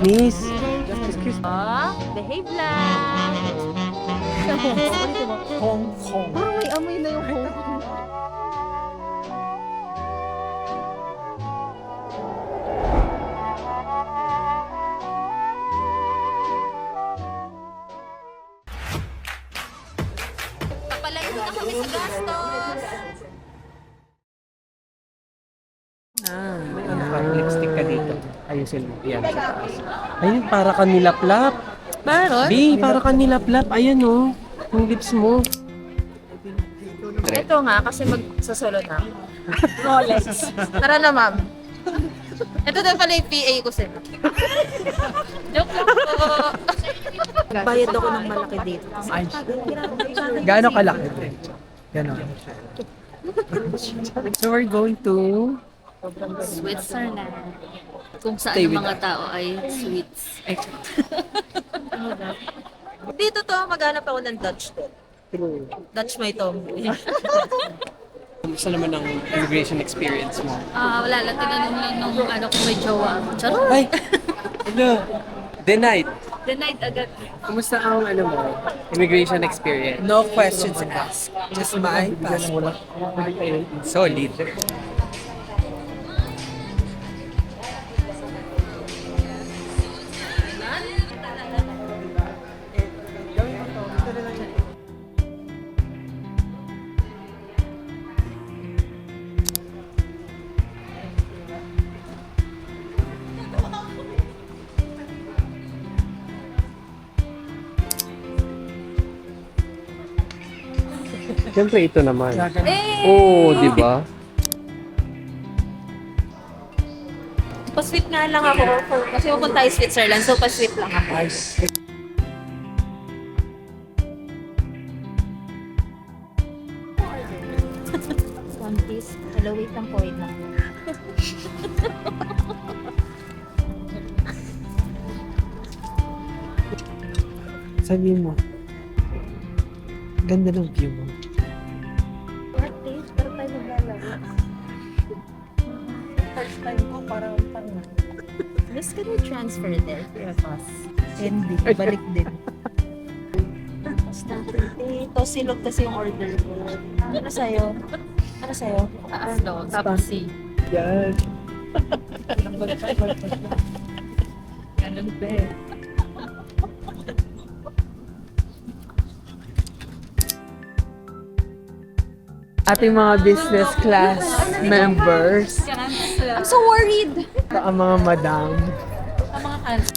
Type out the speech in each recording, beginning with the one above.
Miss. Excuse me. Oh, behave lang. Ulitin mo. Hong Kong. Parang may amoy na yung Hong Kong. Papalayo na kami sa gastos. May ano ka, lipstick ka dito. Ayusin mo. Yan, sa taas. Ayun, para ka nilaplap. Meron? Bi, para ka nilaplap. Ayan oh. Yung lips mo. Ito nga, kasi magsasolo na ako. Rolex. Tara na, ma'am. Ito na pala yung PA ko sa'yo. Joke lang po. Bayad ako ng malaki dito. Ay, gaano kalaki? Ganon. So we're going to... Switzerland. Kung saan Stay ang with mga tao ay sweets. Dito to, maghanap ako ng Dutch to. Dutch may tomboy. Kumusta naman ang immigration experience mo? Wala lang, tinanong lang nung ano kung may jowa. Charot! Ay! Hello! Denied. Denied agad. Kumusta ang ano mo? Immigration experience? No questions asked. Just my passport. Solid. Siyempre ito naman. Oo, di ba? Pa-sweet nga lang ako. Kasi pupunta tayo Switzerland, so pa-sweet lang ako. One piece. Hello, wait lang po, wait lang. Sabihin mo. Ganda ng view mo. Artist, pero tayo maglalaro. First time ko, parang Miss, can we transfer there? Yes. Hindi, balik din. Basta, ito, silog kasi yung order ko. Ano sa'yo? Ano sa'yo? Slow, tapos C. Yan. Ganun ba eh. Ating mga business class members. I'm so worried! Ang mga madam. Ang mga fans.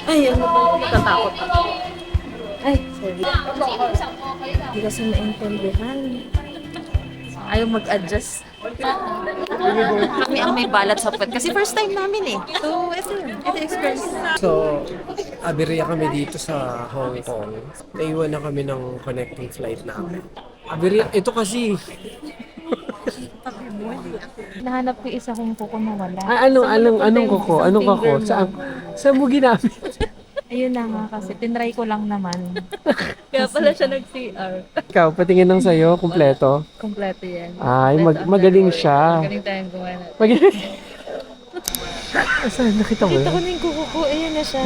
Ay, ano ba? Natatakot ako. Ay, sorry. Hindi kasi maintindihan. Ayaw mag-adjust. Kami ang may balat sa puwet. Kasi first time namin eh. So, ito yun. Ito experience. So, abirya kami dito sa Hong Kong. Naiwan na kami ng connecting flight namin. Abirya, ito kasi. Nahanap ko isa kong kuko na wala. Anong kuko? Anong kuko? Saan mo ginamit? Ayun na nga kasi. Tinry ko lang naman. Kaya pala siya nag-CR. Ikaw, patingin ng sayo, kumpleto. Kompleto yan. Ay, Kompleto magaling underwear. siya. Magaling tayong gumawa. Magaling. Saan? Nakita mo Dito ko yun? na yung kuko ko. Ayun na siya.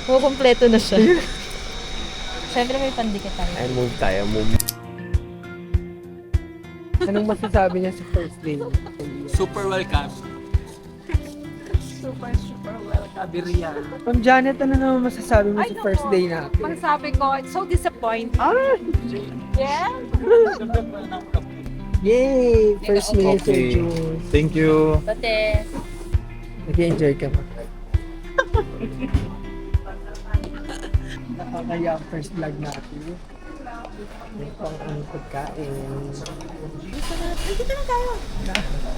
Oo, kompleto na siya. Siyempre may pandikit tayo. Ay, move tayo, move. Anong masasabi niya sa first day? Super welcome. Super well. Abirya. Ma'am Janet, ano naman masasabi mo sa first day natin? Masasabi ko, it's so disappointing. Yeah? Yay! First minute Okay. June. Thank you. Pate. Nag-enjoy ka ba? Nakakaya ang first vlog natin. May pang ang pagkain. Dito na tayo.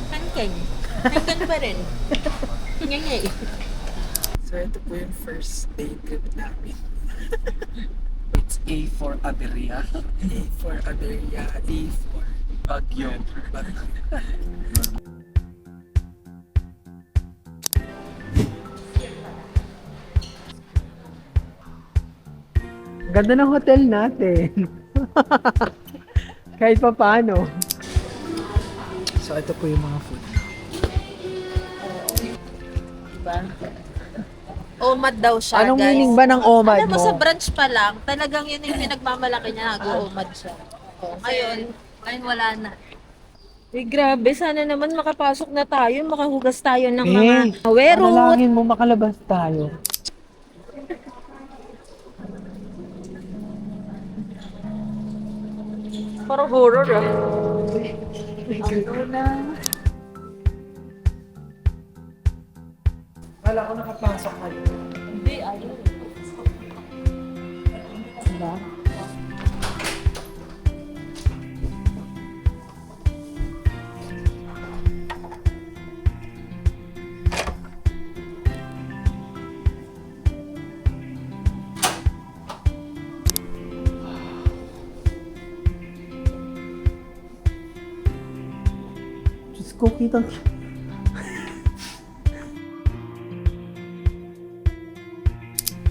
Kankeng. Kankeng pa rin. Ngayay. So ito po yung first day trip namin. It's A for Aberia. A for Aberia. A for Baguio. Baguio. Ganda ng hotel natin. Kahit pa paano. So ito po yung mga food. ba? OMAD daw siya, Anong guys. meaning ba ng OMAD Alam mo, mo? sa branch pa lang, talagang yun yung pinagmamalaki niya, nag-OMAD siya. Ngayon wala na. Grabe, sana naman makapasok na tayo, makahugas tayo ng mga werot. Panalangin mo makalabas tayo. Parang horror ah. Kala ko nakapasok kayo. Hindi, ayaw. Diba? Diyos ko, kitang...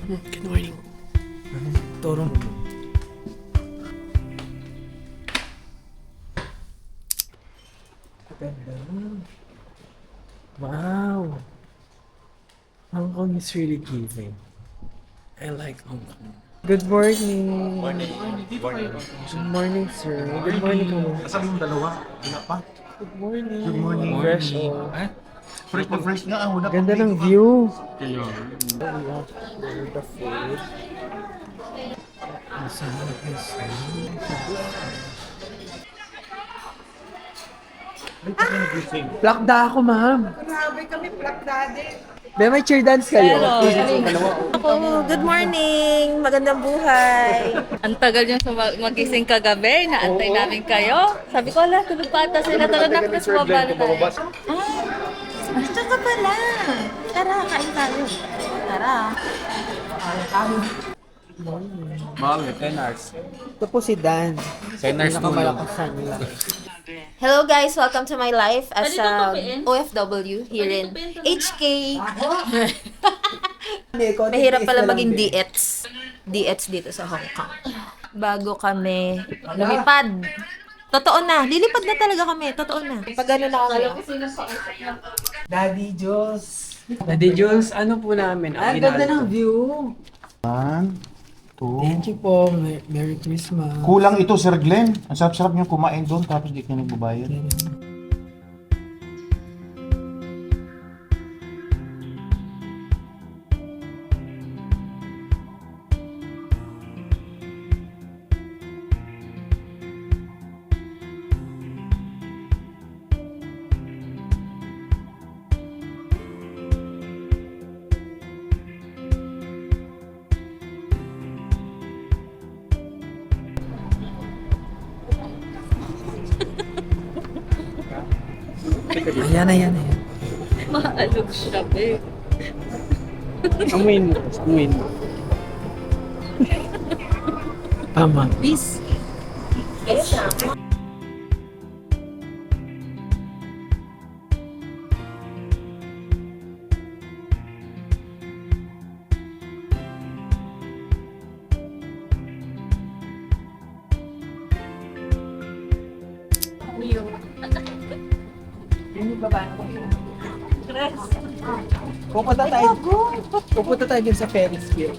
Good morning. Toro mo. Ganda. Wow. Hong Kong is really giving. I like Hong Kong. Good morning. Good morning, sir. Good morning, kamu. Kasama yung dalawa. Wala pa. Good morning. Good morning. Fresh, oh. Fresh na fresh nga. Wala Ganda pa. ng view. Kayo. The food. Masarap na Plakda ako, ma'am. Grabe kami, plakda din. Be, may cheer dance kayo. Ako, good morning! Magandang buhay! Ang tagal yung magising kagabi, naantay namin kayo. Sabi ko, ala, tulog pa ata sila. Tulog na, tapos bumaba na tayo. Ito ka pala! Tara, kain tayo. Tara. Mami, 10 hours. Ito po si Dan. 10 hours Pinakamalakas nila. Hello guys, welcome to my life as Pwede a tutupiin? OFW here in Pwede tutupiin to, HK. Mahirap pala maging DX. DX dito sa Hong Kong. Bago kami lumipad. Totoo na, lilipad na talaga kami. Totoo na. Pag ano na kami. Daddy Jules. Daddy Jules, ano po namin? Ang ganda ng view. 1, 2. Thank you po. Merry Christmas. Kulang ito, Sir Glenn. Ang sarap-sarap niyo kumain doon tapos di ka nagbabayad. Ayan, ayan, ayan. Maalog siya, eh. Amuin mo. Amuin mo. Tama. Peace. Pupunta tayo din sa Ferris wheel.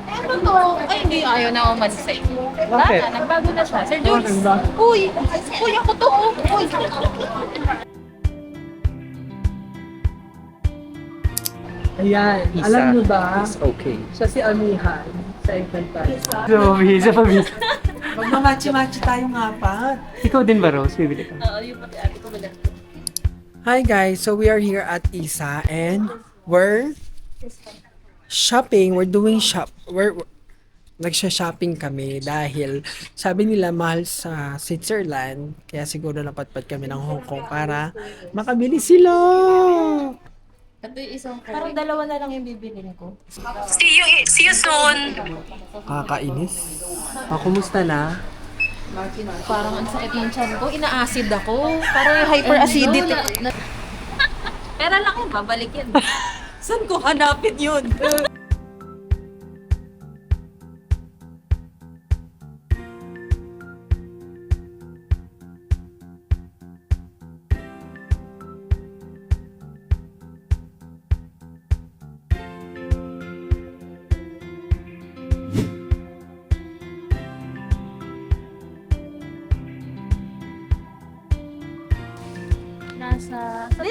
Ano to? Ay, hindi. Ayaw na ako mag-say. Bakit? Nagbago na siya. Sir Jules. Uy! Uy, ako to. Uy! Ayan. Alam nyo ba? Okay. Siya si Amihan sa Infantile. Isa pa, Miss. Magmamachi-machi tayong apat. Ikaw din ba, Rose? Bibili ka. Oo, yung pati ate ko wala. Hi guys, so we are here at Isa and we're shopping. We're doing nagsha-shopping kami dahil sabi nila mahal sa Switzerland, kaya siguro napatpat kami ng Hong Kong para makabili sila. Ito yung isang Parang dalawa na lang yung bibilin ko. See you soon! Kakainis. Kumusta na? Parang ang sakit ng tiyan ko. Ina-acid ako. Parang yung hyperacidity. Pera lang yun, babalik yan. Saan ko hanapin yun?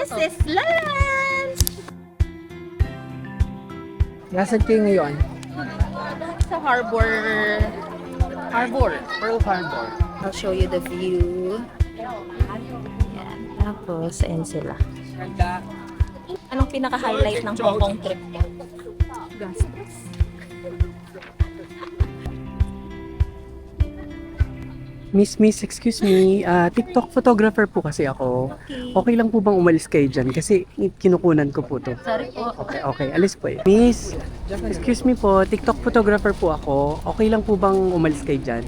This is Lance! Nasaan kayo ngayon? Sa harbor. Pearl Harbor. I'll show you the view. Yan. Tapos, ayan sila. Anong pinaka-highlight ng Hong Kong trip mo? Gastos. Miss, excuse me. TikTok photographer po kasi ako. Okay lang po bang umalis kayo dyan? Kasi kinukunan ko po to. Sorry po. Okay. Alis po eh. Miss, excuse me po. TikTok photographer po ako. Okay lang po bang umalis kayo dyan?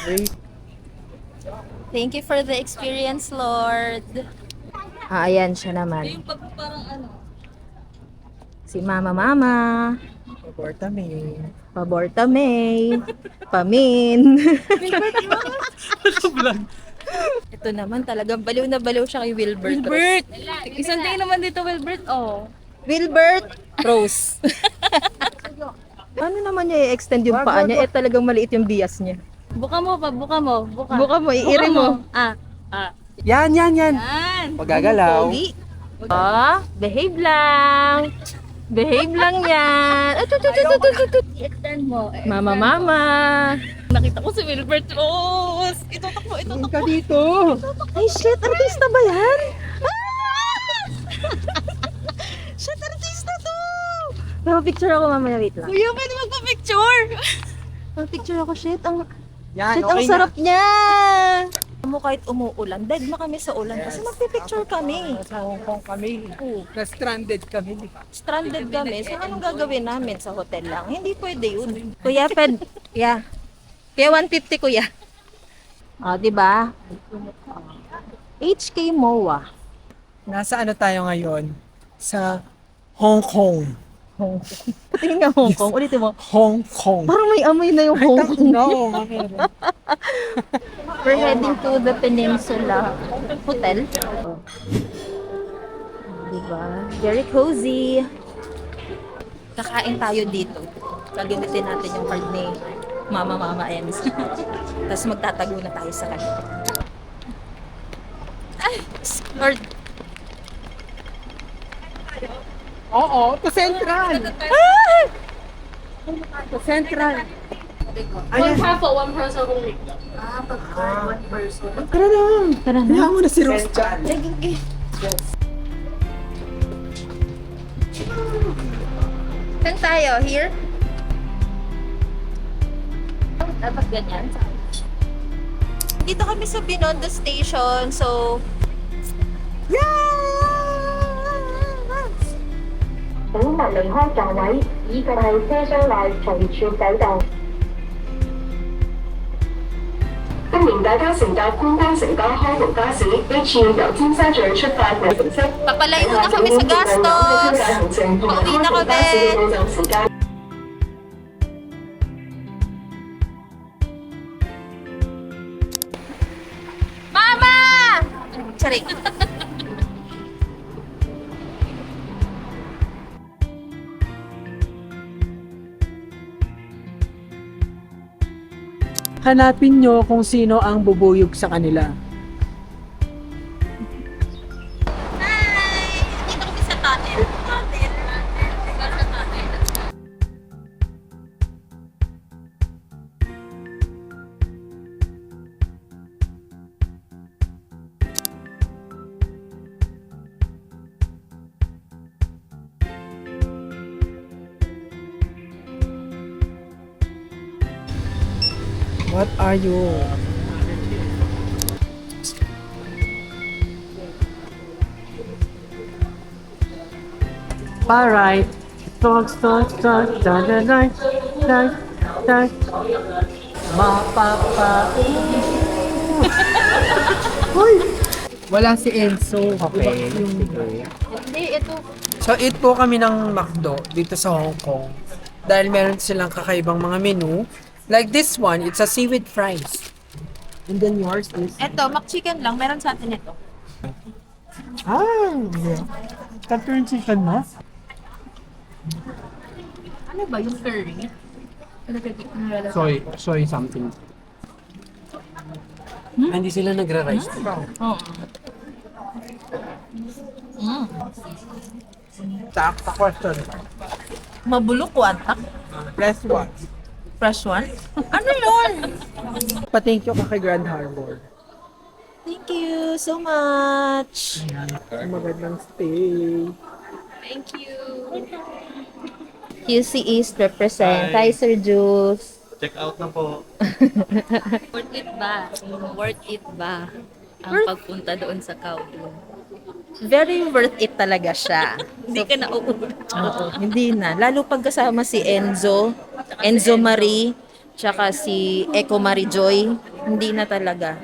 Wait. Thank you for the experience, Lord. Ayan siya naman. Si Mama. Porta May. Paborta May. Pamin. Ito naman talagang baliw na baliw siya kay Wilbert. Wilbert! Isang tingin naman dito, Wilbert. Oh. Wilbert Rose. Ano naman niya i-extend yung paa niya? Talagang maliit yung bias niya. Buka mo. Buka mo, iiri mo. Yan. Yan. Pagagalaw. Pogi. Behave lang. Behave lang yan. I-extend mo. Mama. Nakita ko si Wilbert Rose. Itutok mo. Ka dito. Ay, shit. Artista ba yan? Shit, artista to! Picture ako mamaya. Wait lang. Kuya, pwede magpa-picture. Picture ako, shit. Ang Yan, shit, ang sarap niya! Mo kahit umuulan, dead na kami sa ulan kasi magpipicture kami. Sa Hong Kong kami. Na-stranded kami, di ba? Stranded kami. So, anong gagawin namin sa hotel lang? Hindi pwede yun. Kuya, Kuya, 150, kuya. Di ba? HK MOA. Nasa ano tayo ngayon? Sa Hong Kong. Tingin nga Hong Kong. Ulitin mo. Hong Kong. Parang may amoy na yung Hong Kong. No. We're heading to the Peninsula Hotel. Diba? Very cozy. Kakain tayo dito. Gagamitin natin yung card ni Mama Ems. Tapos magtatago na tayo sa kanya. Ay! Lord! Oo, to Central. To Central. One person only. Tara lang. Tara na. Hayaan mo na si Rose dyan. Saan tayo? Here? Dapat ganyan. Dito kami sa Binondo Station, so... Yeah! 請勿離開座位，以及係車廂內隨處走動。歡迎大家乘搭觀光城巴開篷巴士 HU 由尖沙咀出發嘅程式。 Papalayo na kami sa gastos! Pauwi na kami! Mama! Sorry. Hanapin nyo kung sino ang bubuyog sa kanila. Hi! Dito kami sa tunnel. What are you? Alright. Start. Wala si Enzo. Okay. Hindi, ito. So, eat po kami ng McDo dito sa Hong Kong. Dahil meron silang kakaibang mga menu. Like this one, it's a seaweed fries. And then yours is... Ito, McChicken lang. Meron sa atin ito. Ah! Curry chicken mo? Ano ba yung curry? Soy something. Hindi sila nagra-rice. Oo. Sakta question. Mabulok watak. Press 1. Fresh one? Ano yun? Pa-thank you ka kay Grand Harbor. Thank you so much. Magandang stay. QC East represent. Hi, Sir Juice. Check out na po. Worth it ba? Worth it ba? Ang pagpunta doon sa Kowloon. Very worth it talaga siya. Hindi ka na uulit. Oo, hindi na. Lalo pag kasama si Enzo Marie, tsaka si Eco Marie Joy, hindi na talaga.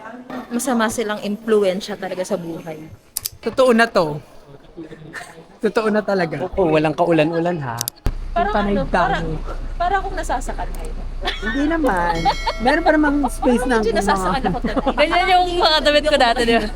Masama silang impluensya talaga sa buhay. Totoo na to. Totoo na talaga. Oo, walang kaulan-ulan ha. Panay dami. Para akong nasasakal kayo. Hindi naman. Meron pa namang space na Medyo nasasakal ako talaga. Ganyan yung mga damit ko dati, di ba?